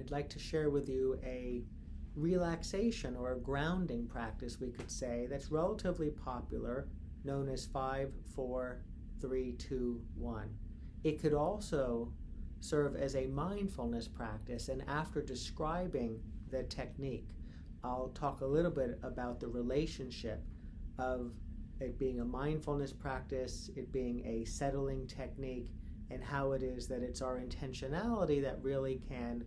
I'd like to share with you a relaxation or a grounding practice, we could say, that's relatively popular, known as 5, 4, 3, 2, 1. It could also serve as a mindfulness practice, and after describing the technique, I'll talk a little bit about the relationship of it being a mindfulness practice, it being a settling technique, and how it is that it's our intentionality that really can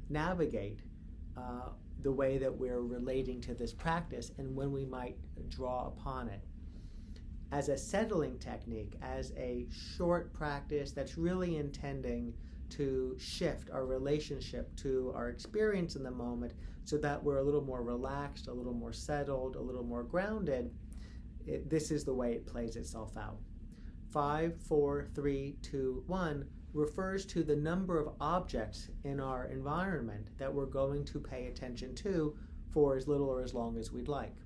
navigate the way that we're relating to this practice and when we might draw upon it. As a settling technique, as a short practice that's really intending to shift our relationship to our experience in the moment so that we're a little more relaxed, a little more settled, a little more grounded, this is the way it plays itself out. 5, 4, 3, 2, 1 refers to the number of objects in our environment that we're going to pay attention to for as little or as long as we'd like.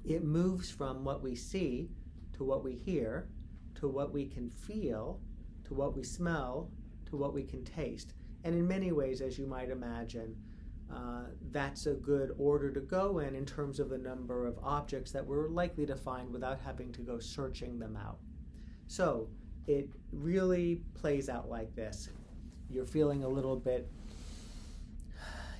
It moves from what we see to what we hear, to what we can feel, to what we smell, to what we can taste. And in many ways, as you might imagine, that's a good order to go in terms of the number of objects that we're likely to find without having to go searching them out. So it really plays out like this. You're feeling a little bit,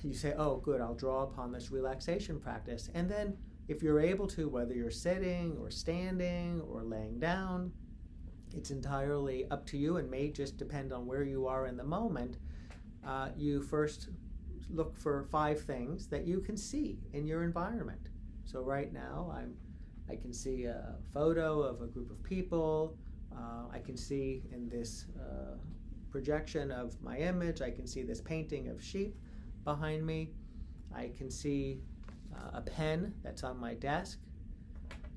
you say, oh good, I'll draw upon this relaxation practice. And then if you're able to, whether you're sitting or standing or laying down, it's entirely up to you and may just depend on where you are in the moment. You first look for 5 things that you can see in your environment. So right now I can see a photo of a group of people. I can see in this projection of my image, I can see this painting of sheep behind me. I can see a pen that's on my desk.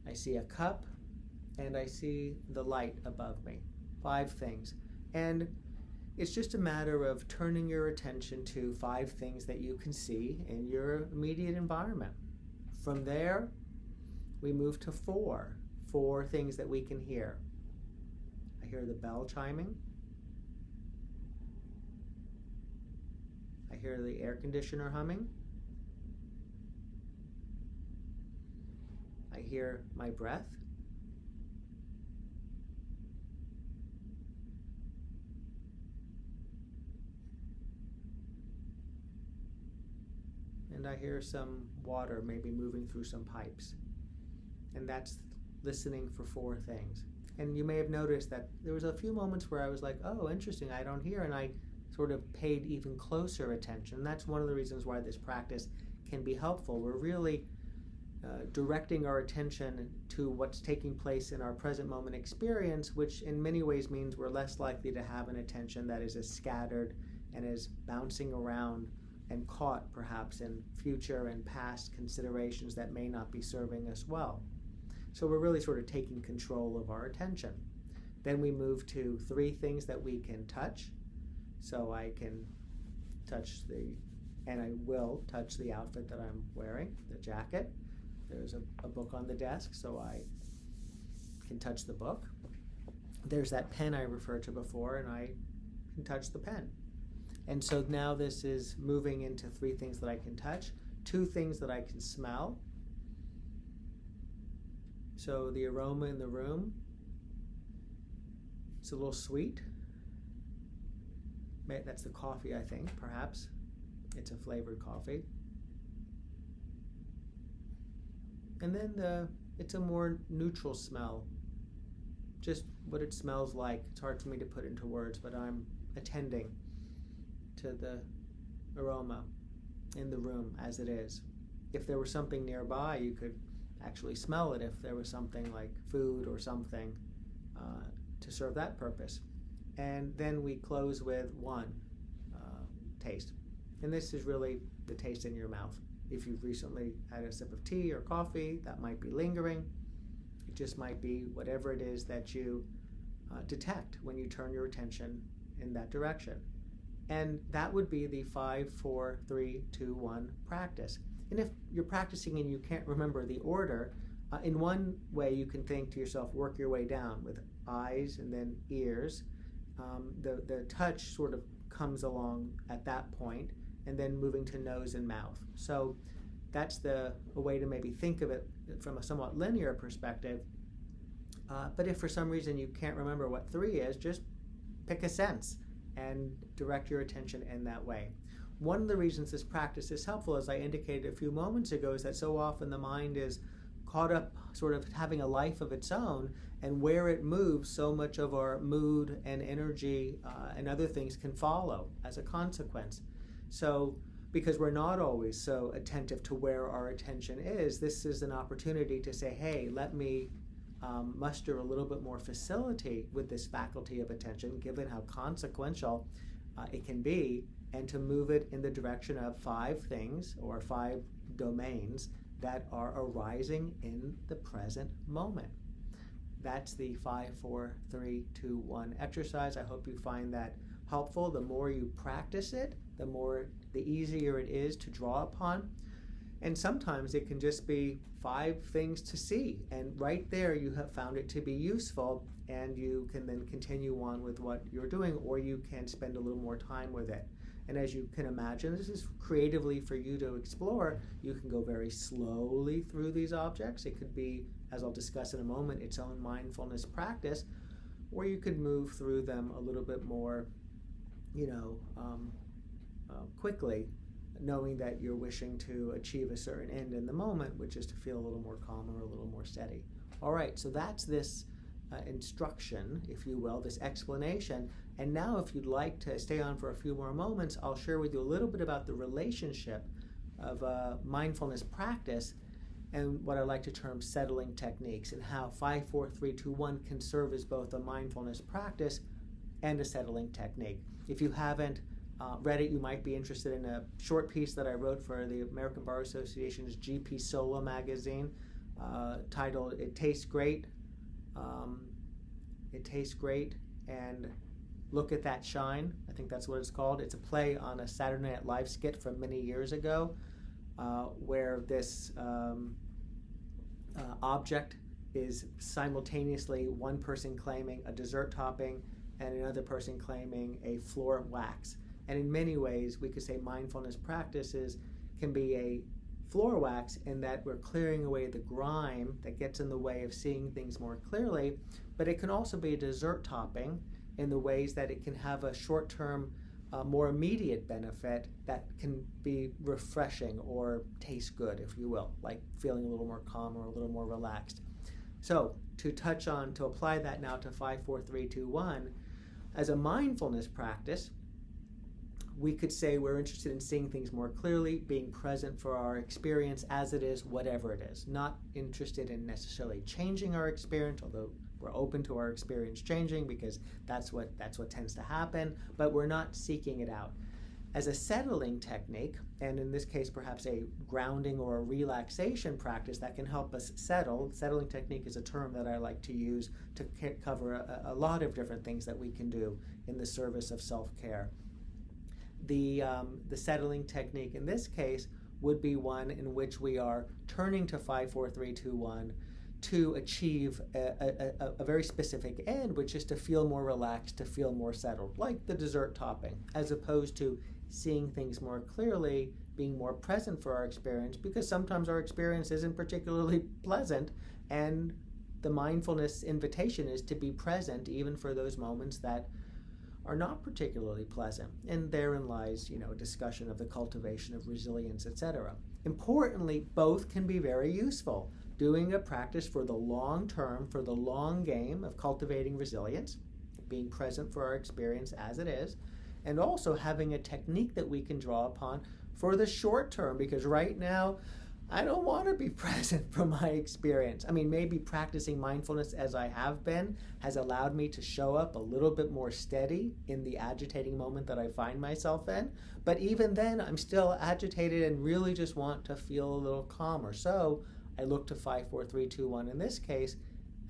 I see a cup, and I see the light above me. 5 things. And it's just a matter of turning your attention to 5 things that you can see in your immediate environment. From there, we move to 4 things that we can hear. I hear the bell chiming. I hear the air conditioner humming. I hear my breath. And I hear some water maybe moving through some pipes. And that's listening for 4 things. And you may have noticed that there was a few moments where I was like, oh, interesting, I don't hear, and I sort of paid even closer attention. And that's one of the reasons why this practice can be helpful. We're really directing our attention to what's taking place in our present moment experience, which in many ways means we're less likely to have an attention that is as scattered and is bouncing around and caught perhaps in future and past considerations that may not be serving us well. So we're really sort of taking control of our attention. Then we move to 3 things that we can touch. So I can touch and I will touch the outfit that I'm wearing, the jacket. There's a book on the desk, so I can touch the book. There's that pen I referred to before, and I can touch the pen. And so now this is moving into 3 things that I can touch, 2 things that I can smell. So the aroma in the room, it's a little sweet. That's the coffee, I think, perhaps. It's a flavored coffee. And then it's a more neutral smell, just what it smells like. It's hard for me to put into words, but I'm attending to the aroma in the room as it is. If there was something nearby, you could actually smell it if there was something like food or something to serve that purpose. And then we close with 1 taste. And this is really the taste in your mouth. If you've recently had a sip of tea or coffee, that might be lingering. It just might be whatever it is that you detect when you turn your attention in that direction. And that would be the 5, 4, 3, 2, 1 practice. And if you're practicing and you can't remember the order, in one way you can think to yourself, work your way down with eyes and then ears. The touch sort of comes along at that point, and then moving to nose and mouth. So that's a way to maybe think of it from a somewhat linear perspective. But if for some reason you can't remember what 3 is, just pick a sense and direct your attention in that way. One of the reasons this practice is helpful, as I indicated a few moments ago, is that so often the mind is caught up sort of having a life of its own, and where it moves, so much of our mood and energy and other things can follow as a consequence. So because we're not always so attentive to where our attention is, this is an opportunity to say, hey, let me muster a little bit more facility with this faculty of attention, given how consequential it can be, and to move it in the direction of 5 things or 5 domains that are arising in the present moment. That's the 5, 4, 3, 2, 1 exercise. I hope you find that helpful. The more you practice it, the easier it is to draw upon. And sometimes it can just be 5 things to see, and right there you have found it to be useful, and you can then continue on with what you're doing, or you can spend a little more time with it. And as you can imagine, this is creatively for you to explore. You can go very slowly through these objects. It could be, as I'll discuss in a moment, its own mindfulness practice, or you could move through them a little bit more, quickly, knowing that you're wishing to achieve a certain end in the moment, which is to feel a little more calm or a little more steady. All right, so that's this instruction, if you will, this explanation. And now if you'd like to stay on for a few more moments, I'll share with you a little bit about the relationship of mindfulness practice and what I like to term settling techniques, and how 5, 4, 3, 2, 1 can serve as both a mindfulness practice and a settling technique. If you haven't read it, you might be interested in a short piece that I wrote for the American Bar Association's GP Solo magazine, titled "It Tastes Great." It tastes great, and look at that shine. I think that's what it's called. It's a play on a Saturday Night Live skit from many years ago, where this object is simultaneously one person claiming a dessert topping and another person claiming a floor wax. And in many ways, we could say mindfulness practices can be a floor wax in that we're clearing away the grime that gets in the way of seeing things more clearly, but it can also be a dessert topping in the ways that it can have a short-term, more immediate benefit that can be refreshing or taste good, if you will, like feeling a little more calm or a little more relaxed. So to apply that now to 5, 4, 3, 2, 1, as a mindfulness practice, we could say we're interested in seeing things more clearly, being present for our experience as it is, whatever it is. Not interested in necessarily changing our experience, although we're open to our experience changing because that's what tends to happen, but we're not seeking it out. As a settling technique, and in this case perhaps a grounding or a relaxation practice that can help us settle. Settling technique is a term that I like to use to cover a lot of different things that we can do in the service of self-care. The settling technique in this case would be one in which we are turning to 5, 4, 3, 2, 1 to achieve a very specific end, which is to feel more relaxed, to feel more settled, like the dessert topping, as opposed to seeing things more clearly, being more present for our experience, because sometimes our experience isn't particularly pleasant, and the mindfulness invitation is to be present even for those moments that are not particularly pleasant. And therein lies, a discussion of the cultivation of resilience, etc. Importantly, both can be very useful. Doing a practice for the long term, for the long game of cultivating resilience, being present for our experience as it is, and also having a technique that we can draw upon for the short term, because right now, I don't want to be present for my experience. I mean, maybe practicing mindfulness as I have been has allowed me to show up a little bit more steady in the agitating moment that I find myself in. But even then, I'm still agitated and really just want to feel a little calmer. So I look to 5, 4, 3, 2, 1 in this case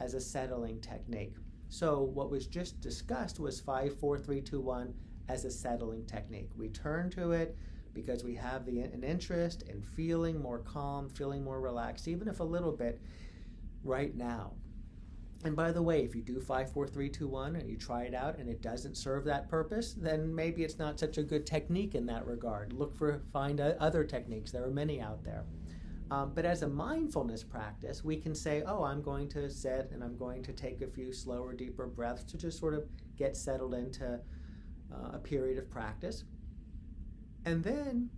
as a settling technique. So what was just discussed was 5, 4, 3, 2, 1 as a settling technique. We turn to it because we have an interest in feeling more calm, feeling more relaxed, even if a little bit, right now. And by the way, if you do 5, 4, 3, 2, 1 and you try it out and it doesn't serve that purpose, then maybe it's not such a good technique in that regard. Find other techniques. There are many out there. But as a mindfulness practice, we can say, oh, I'm going to sit and I'm going to take a few slower, deeper breaths to just sort of get settled into a period of practice. And then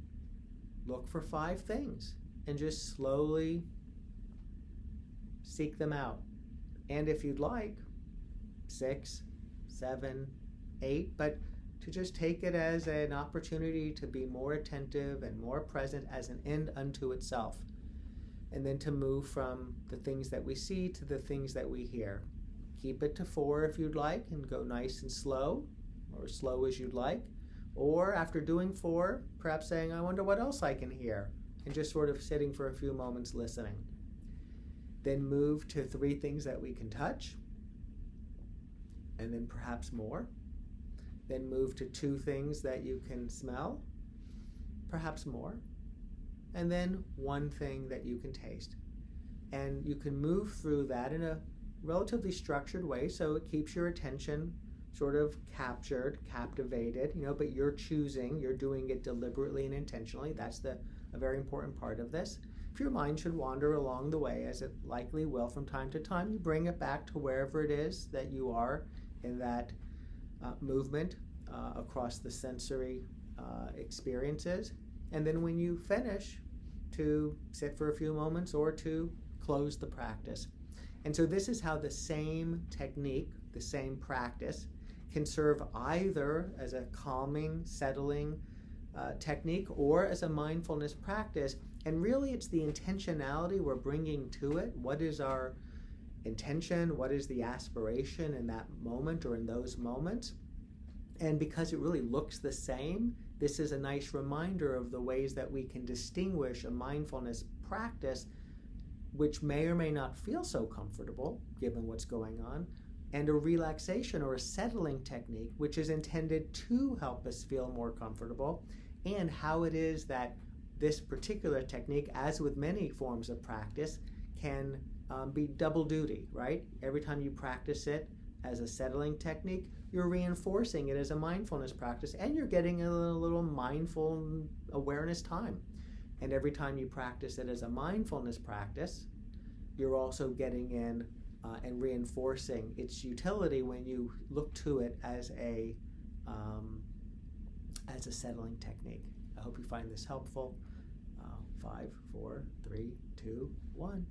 look for 5 things and just slowly seek them out. And if you'd like, 6, 7, 8, but to just take it as an opportunity to be more attentive and more present as an end unto itself. And then to move from the things that we see to the things that we hear. Keep it to 4 if you'd like and go nice and slow, or slow as you'd like. Or after doing 4, perhaps saying, I wonder what else I can hear, and just sort of sitting for a few moments listening. Then move to 3 things that we can touch, and then perhaps more. Then move to 2 things that you can smell, perhaps more. And then 1 thing that you can taste. And you can move through that in a relatively structured way, so it keeps your attention sort of captivated, but you're choosing, you're doing it deliberately and intentionally. That's a very important part of this. If your mind should wander along the way, as it likely will from time to time, you bring it back to wherever it is that you are in that movement across the sensory experiences. And then when you finish, to sit for a few moments or to close the practice. And so this is how the same technique, the same practice, can serve either as a calming, settling technique or as a mindfulness practice. And really it's the intentionality we're bringing to it. What is our intention? What is the aspiration in that moment or in those moments? And because it really looks the same, this is a nice reminder of the ways that we can distinguish a mindfulness practice, which may or may not feel so comfortable, given what's going on, and a relaxation or a settling technique, which is intended to help us feel more comfortable, and how it is that this particular technique, as with many forms of practice, can be double duty, right? Every time you practice it as a settling technique, you're reinforcing it as a mindfulness practice, and you're getting a little mindful awareness time. And every time you practice it as a mindfulness practice, you're also getting in and reinforcing its utility when you look to it as a settling technique. I hope you find this helpful. 5, 4, 3, 2, 1.